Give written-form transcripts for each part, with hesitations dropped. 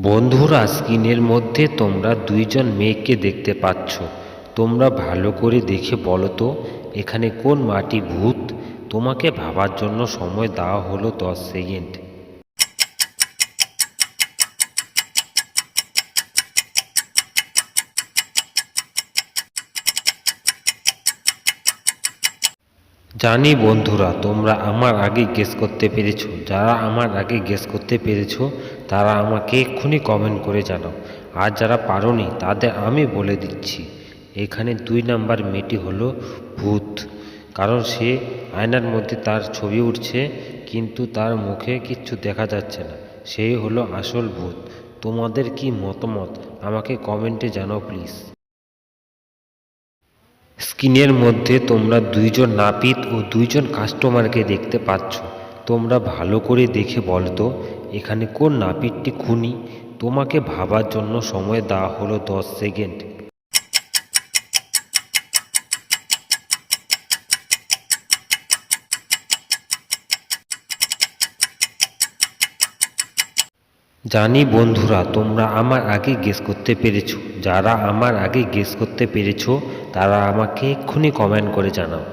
বন্ধুরা, স্ক্রিনের মধ্যে তোমরা দুইজন মেয়েকে দেখতে পাচ্ছ। তোমরা ভালো করে দেখে বলো তো এখানে কোন মাটি ভূত। তোমাকে ভাবার জন্য সময় দেওয়া হলো 10 সেকেন্ড। জানি বন্ধুরা, তোমরা আমার আগে গেস করতে পেরেছো। যারা আমার আগে গেস করতে পেরেছো তারা আমাকে এক্ষুনি কমেন্ট করে জানাও। আর যারা পারোনি তাদের আমি বলে দিচ্ছি, এখানে 2 নাম্বার মেয়েটি হলো ভূত। কারণ সে আয়নার মধ্যে তার ছবি উঠছে কিন্তু তার মুখে কিচ্ছু দেখা যাচ্ছে না। সেই হলো আসল ভূত। তোমাদের কি মতামত আমাকে কমেন্টে জানাও প্লিজ। স্ক্রিনের মধ্যে তোমরা দুইজন নাপিত ও দুইজন কাস্টমারকে দেখতে পাচ্ছ। তোমরা ভালো করে দেখে বলো তো এখানে কোন নাপিতটি খুনি। তোমাকে ভাবার জন্য সময় দেওয়া হলো 10 সেকেন্ড। জানি বন্ধুরা, তোমরা আমার আগে গেস করতে পেরেছো। যারা আমার আগে গেস করতে পেরেছো তারা আমাকে এক্ষুনি কমেন্ট করে জানাও।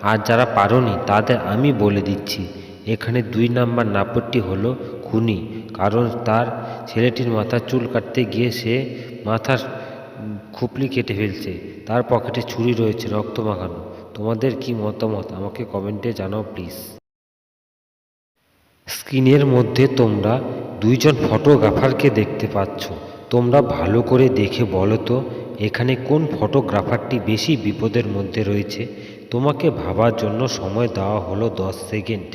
আর যারা পারোনি তাদের আমি বলে দিচ্ছি, এখানে 2 নাম্বার নাপিতটি হলো খুনি। কারণ তার ছেলেটির মাথার চুল কাটতে গিয়ে সে মাথার খুপলি কেটে ফেলছে। তার পকেটে ছুরি রয়েছে রক্ত মাখানো। তোমাদের কি মতামত আমাকে কমেন্টে জানাও প্লিজ। স্ক্রিনের মধ্যে তোমরা দুইজন ফটোগ্রাফারকে দেখতে পাচ্ছ। তোমরা ভালো করে দেখে বলো তো এখানে কোন ফটোগ্রাফারটি বেশি বিপদের মধ্যে রয়েছে। তোমাকে ভাবার জন্য সময় দেওয়া হলো 10 সেকেন্ড।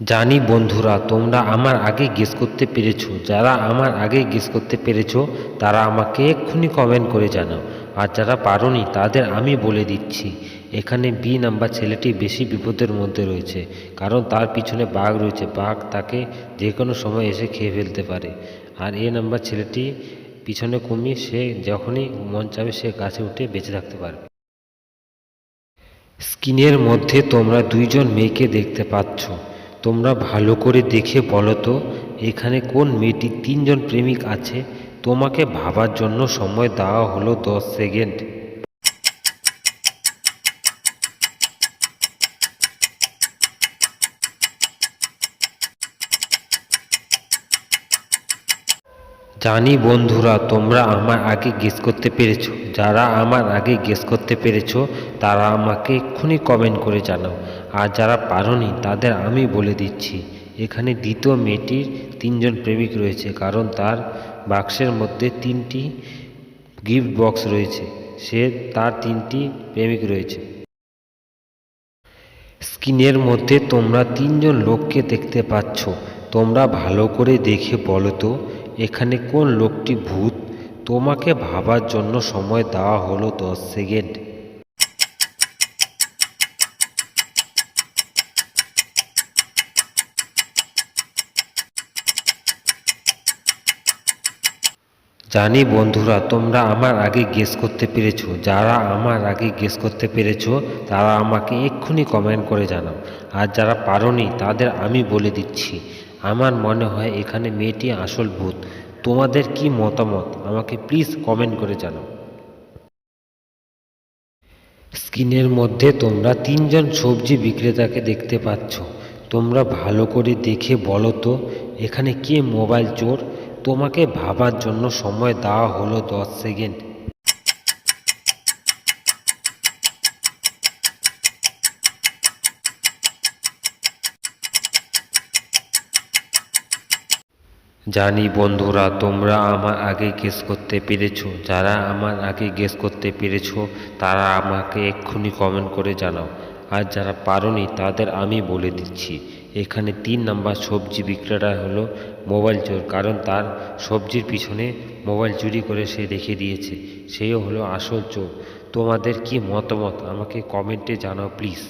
জানি বন্ধুরা, তোমরা আমার আগে গেস করতে পেরেছো। যারা আমার আগে গেস করতে পেরেছো তারা আমাকে এক্ষুনি কমেন্ট করে জানাও। আর যারা পারোনি তাদের আমি বলে দিচ্ছি, এখানে বি নাম্বার ছেলেটি বেশি বিপদের মধ্যে রয়েছে। কারণ তার পিছনে বাঘ রয়েছে। বাঘ তাকে যে কোনো সময় এসে খেয়ে ফেলতে পারে। আর এ নাম্বার ছেলেটি পিছনে কুমির, সে যখনই মন চাবে সে গাছে উঠে বেঁচে থাকতে পারবে। স্ক্রিনের মধ্যে তোমরা দুইজন মেয়েকে দেখতে পাচ্ছ। তোমরা ভালো করে দেখে বলো তো এখানে কোন মেয়েটির 3 জন প্রেমিক আছে। তোমাকে ভাবার জন্য সময় দেওয়া হলো 10 সেকেন্ড। জানি বন্ধুরা, তোমরা আমার আগে গেস করতে পেরেছো। যারা আমার আগে গেস করতে পেরেছো তারা আমাকে এক্ষুনি কমেন্ট করে জানাও। আর যারা পারোনি তাদের আমি বলে দিচ্ছি, এখানে দ্বিতীয় মেয়েটির 3 জন প্রেমিক রয়েছে। কারণ তার বাক্সের মধ্যে 3টি গিফট বক্স রয়েছে। তার 3টি প্রেমিক রয়েছে। স্ক্রিনের মধ্যে তোমরা 3 জন লোককে দেখতে পাচ্ছ। তোমরা ভালো করে দেখে বলো তো এখানে কোন লোকটি ভূত। তোমাকে ভাবার জন্য সময় দেওয়া হলো 10 সেকেন্ড। জানি বন্ধুরা, তোমরা আমার আগে গেস করতে পেরেছো। যারা আমার আগে গেস করতে পেরেছো তারা আমাকে এক্ষুনি কমেন্ট করে জানাও। আর যারা পারোনি তাদের আমি বলে দিচ্ছি, আমার মনে হয় এখানে মেয়েটি আসল ভূত। তোমাদের কি মতামত আমাকে প্লিজ কমেন্ট করে জানাও। স্ক্রিনের মধ্যে তোমরা 3 জন সবজি বিক্রেতাকে দেখতে পাচ্ছ। তোমরা ভালো করে দেখে বলো তো এখানে কে মোবাইল চোর। তোমাকে ভাবার জন্য সময় দেওয়া হলো 10 সেকেন্ড। জানি বন্ধুরা, তোমরা আমার আগে গেস করতে পেরেছো। যারা আমার আগে গেস করতে পেরেছো তারা আমাকে এক্ষুনি কমেন্ট করে জানাও। আর যারা পারোনি তাদের আমি বলে দিচ্ছি, এখানে 3 নাম্বার সবজি বিক্রেতা হলো মোবাইল চোর। কারণ তার সবজির পিছনে মোবাইল চুরি করে সে রেখে দিয়েছে। সেও হলো আসল চোর। তোমাদের কি মতামত আমাকে কমেন্টে জানাও প্লিজ।